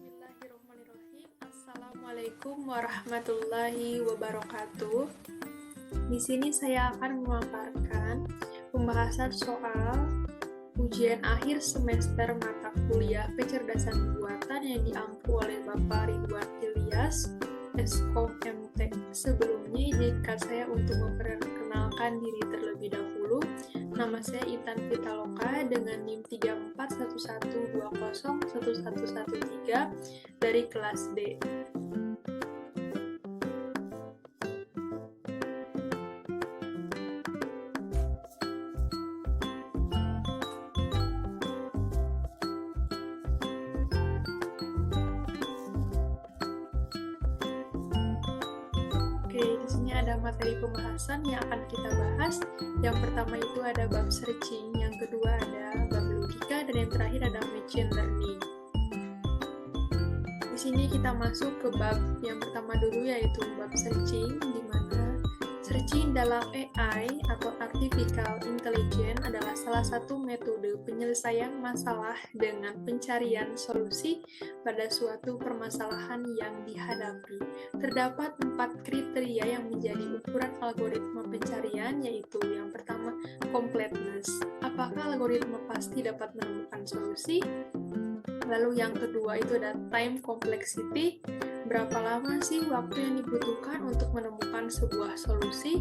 Bismillahirrahmanirrahim. Assalamualaikum warahmatullahi wabarakatuh. Di sini saya akan memaparkan pembahasan soal ujian akhir semester mata kuliah kecerdasan buatan yang diampu oleh Bapak Ridwan Ilyas, Skom MT. Sebelumnya izinkan saya untuk memperkenalkan diri terlebih dahulu. Nama saya Intan Pitaloka dengan NIM 3411201113 dari kelas D. Oke, di sini ada materi pembahasan yang akan kita bahas. Yang pertama itu ada bab searching, yang kedua ada bab logika, dan yang terakhir ada machine learning. Di sini kita masuk ke bab yang pertama dulu, yaitu bab searching, di mana searching dalam AI atau Artificial Intelligence adalah salah satu metode penyelesaian masalah dengan pencarian solusi pada suatu permasalahan yang dihadapi. Terdapat 4 kriteria yang menjadi ukuran algoritma pencarian, yaitu yang pertama, completeness. Apakah algoritma pasti dapat menemukan solusi? Lalu yang kedua itu ada time complexity. Berapa lama sih waktu yang dibutuhkan untuk menemukan sebuah solusi?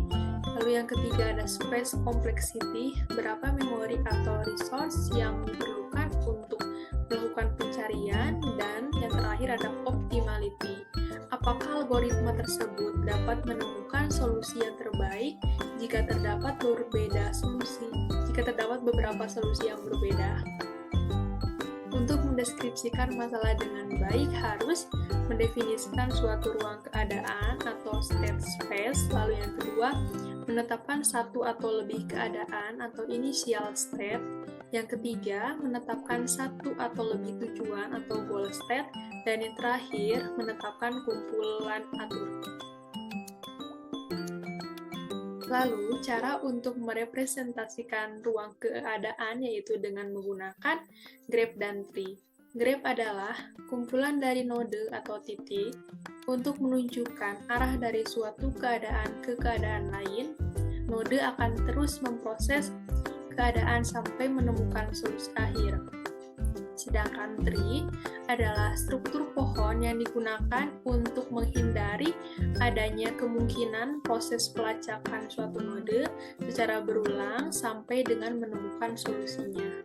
Lalu yang ketiga ada space complexity. Berapa memori atau resource yang diperlukan untuk melakukan pencarian? Dan yang terakhir ada optimality. Apakah algoritma tersebut dapat menemukan solusi yang terbaik jika terdapat beberapa solusi yang berbeda? Untuk mendeskripsikan masalah dengan baik harus mendefinisikan suatu ruang keadaan atau state space. Lalu yang kedua, menetapkan satu atau lebih keadaan atau initial state. Yang ketiga, menetapkan satu atau lebih tujuan atau goal state. Dan yang terakhir, menetapkan kumpulan aturan. Lalu, cara untuk merepresentasikan ruang keadaan yaitu dengan menggunakan graph dan tree. Graph adalah kumpulan dari node atau titik untuk menunjukkan arah dari suatu keadaan ke keadaan lain. Node akan terus memproses keadaan sampai menemukan solusi akhir. Sedangkan tree adalah struktur pohon yang digunakan untuk menghindari adanya kemungkinan proses pelacakan suatu node secara berulang sampai dengan menemukan solusinya.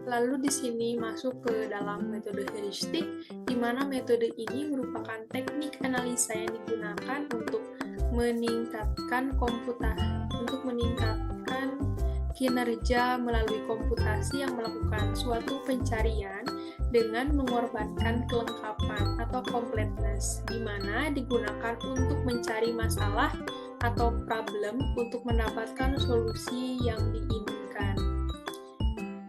Lalu di sini masuk ke dalam metode heuristik, di mana metode ini merupakan teknik analisa yang digunakan untuk meningkatkan kinerja melalui komputasi yang melakukan suatu pencarian dengan mengorbankan kelengkapan atau completeness, di mana digunakan untuk mencari masalah atau problem untuk mendapatkan solusi yang diinginkan.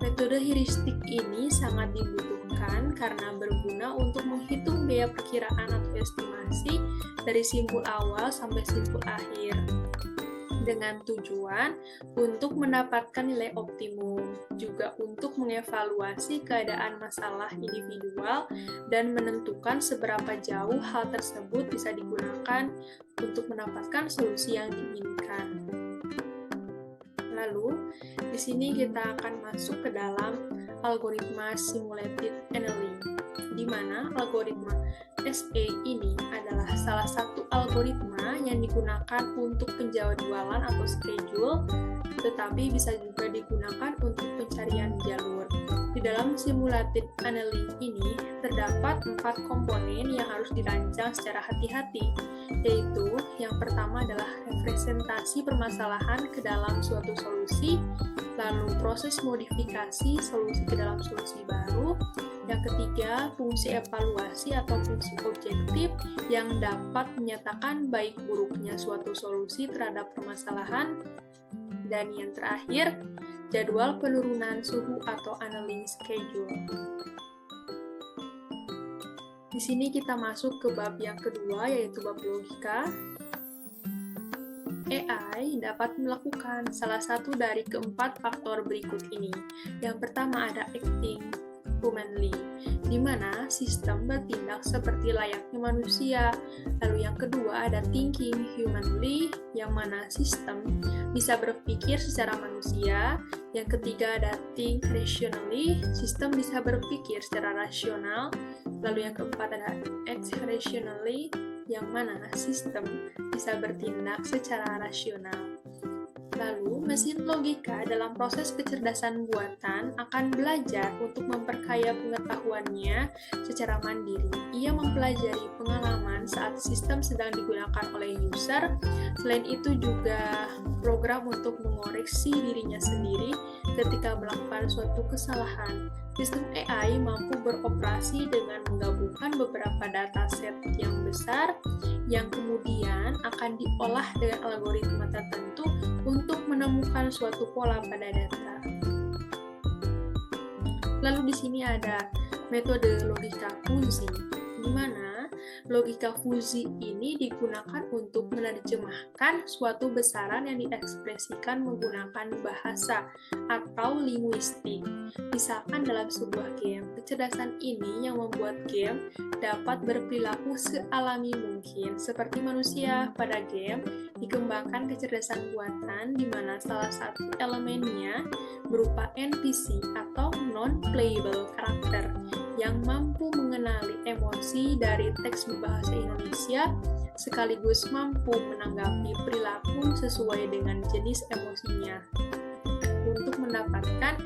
Metode heuristik ini sangat dibutuhkan karena berguna untuk menghitung biaya perkiraan atau estimasi dari simpul awal sampai simpul akhir, dengan tujuan untuk mendapatkan nilai optimum, juga untuk mengevaluasi keadaan masalah individual dan menentukan seberapa jauh hal tersebut bisa digunakan untuk mendapatkan solusi yang diinginkan. Lalu, di sini kita akan masuk ke dalam algoritma simulated annealing, di mana algoritma SA ini adalah salah satu algoritma yang digunakan untuk penjadwalan atau schedule, tetapi bisa juga digunakan untuk pencarian jalur. Di dalam simulated annealing ini terdapat 4 komponen yang harus dirancang secara hati-hati, yaitu yang pertama adalah representasi permasalahan ke dalam suatu solusi, lalu proses modifikasi solusi ke dalam solusi baru. Yang ketiga, fungsi evaluasi atau fungsi objektif yang dapat menyatakan baik buruknya suatu solusi terhadap permasalahan. Dan yang terakhir, jadwal penurunan suhu atau annealing schedule. Di sini kita masuk ke bab yang kedua, yaitu bab logika. AI dapat melakukan salah satu dari keempat faktor berikut ini. Yang pertama ada acting. humanly, di mana sistem bertindak seperti layaknya manusia. Lalu yang kedua ada thinking humanly, yang mana sistem bisa berpikir secara manusia. Yang ketiga ada think rationally, sistem bisa berpikir secara rasional. Lalu yang keempat ada act rationally, yang mana sistem bisa bertindak secara rasional. Lalu, mesin logika dalam proses kecerdasan buatan akan belajar untuk memperkaya pengetahuannya secara mandiri. Ia mempelajari pengalaman saat sistem sedang digunakan oleh user. Selain itu juga program untuk mengoreksi dirinya sendiri ketika melakukan suatu kesalahan. Sistem AI mampu beroperasi dengan menggabungkan beberapa dataset yang besar yang kemudian akan diolah dengan algoritma tertentu untuk menemukan suatu pola pada data. Lalu di sini ada metode logika fuzzi, di mana logika fuzzi ini digunakan untuk menerjemahkan suatu besaran yang diekspresikan menggunakan bahasa atau linguistik. Misalkan dalam sebuah game, kecerdasan ini yang membuat game dapat berperilaku sealami mungkin seperti manusia. Pada game dikembangkan kecerdasan buatan di mana salah satu elemennya berupa NPC atau non-playable karakter yang mampu mengenali emosi dari teks berbahasa Indonesia sekaligus mampu menanggapi perilaku sesuai dengan jenis emosinya. Untuk mendapatkan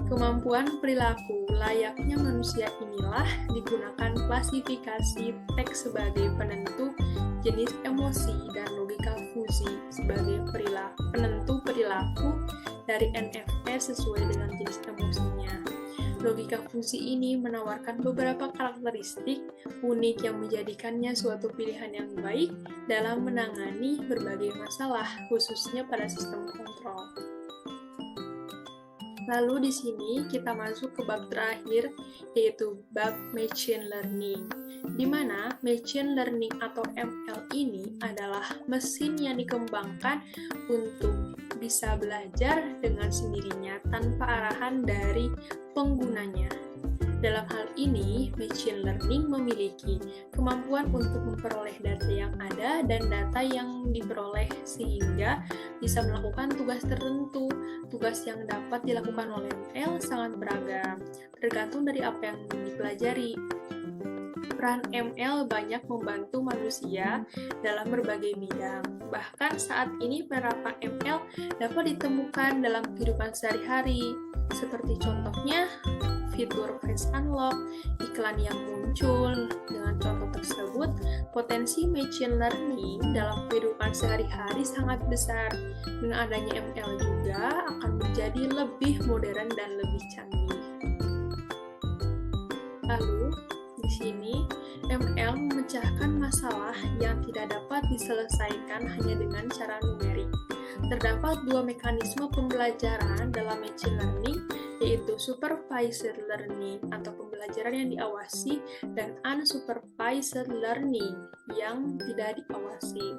kemampuan perilaku layaknya manusia inilah digunakan klasifikasi teks sebagai penentu jenis emosi dan logika fuzzi sebagai penentu perilaku dari NFS sesuai dengan jenis emosinya. Logika fuzzi ini menawarkan beberapa karakteristik unik yang menjadikannya suatu pilihan yang baik dalam menangani berbagai masalah, khususnya pada sistem kontrol. Lalu di sini kita masuk ke bab terakhir, yaitu bab machine learning, di mana machine learning atau ML ini adalah mesin yang dikembangkan untuk bisa belajar dengan sendirinya tanpa arahan dari penggunanya. Dalam hal ini, machine learning memiliki kemampuan untuk memperoleh data yang ada dan data yang diperoleh sehingga bisa melakukan tugas tertentu. Tugas yang dapat dilakukan oleh ML sangat beragam, tergantung dari apa yang dipelajari. Peran ML banyak membantu manusia dalam berbagai bidang. Bahkan saat ini penerapan ML dapat ditemukan dalam kehidupan sehari-hari, seperti contohnya fitur face unlock, iklan yang muncul. Dengan contoh tersebut, potensi machine learning dalam kehidupan sehari-hari sangat besar. Dengan adanya ML juga akan menjadi lebih modern dan lebih canggih. Lalu, di sini ML memecahkan masalah yang tidak dapat diselesaikan hanya dengan cara numerik. Terdapat dua mekanisme pembelajaran dalam machine learning, yaitu supervised learning atau pembelajaran yang diawasi dan unsupervised learning yang tidak diawasi.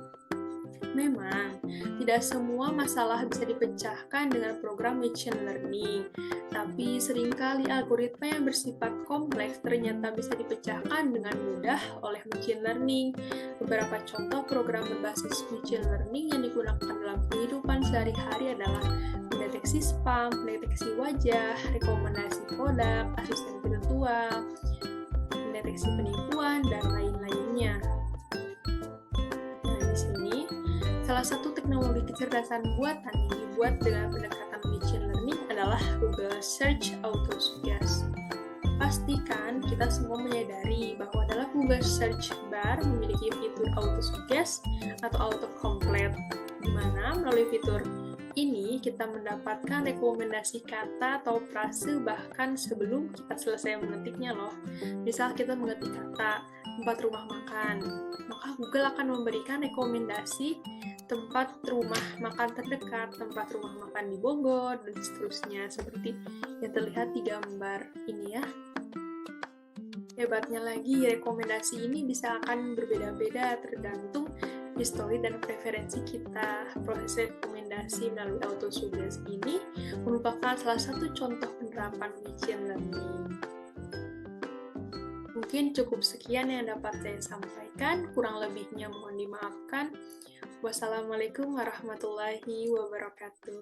Memang, tidak semua masalah bisa dipecahkan dengan program machine learning, tapi seringkali algoritma yang bersifat kompleks ternyata bisa dipecahkan dengan mudah oleh machine learning. Beberapa contoh program berbasis machine learning yang digunakan dalam kehidupan sehari-hari adalah mendeteksi spam, mendeteksi wajah, rekomendasi produk, asisten virtual, mendeteksi penipuan, dan lain-lainnya. Salah satu teknologi kecerdasan buatan yang dibuat dengan pendekatan machine learning adalah Google Search Auto Suggest. Pastikan kita semua menyadari bahwa dalam Google Search Bar memiliki fitur Auto Suggest atau Auto Complete, di mana melalui fitur ini kita mendapatkan rekomendasi kata atau frase bahkan sebelum kita selesai mengetiknya loh. Misal kita mengetik kata tempat rumah makan, maka Google akan memberikan rekomendasi tempat rumah makan terdekat, tempat rumah makan di Bogor, dan seterusnya, seperti yang terlihat di gambar ini ya. Hebatnya lagi, rekomendasi ini bisa akan berbeda-beda tergantung histori dan preferensi kita. Proses rekomendasi melalui autosuggest ini merupakan salah satu contoh penerapan machine learning. Mungkin cukup sekian yang dapat saya sampaikan, kurang lebihnya mohon dimaafkan. Wassalamualaikum warahmatullahi wabarakatuh.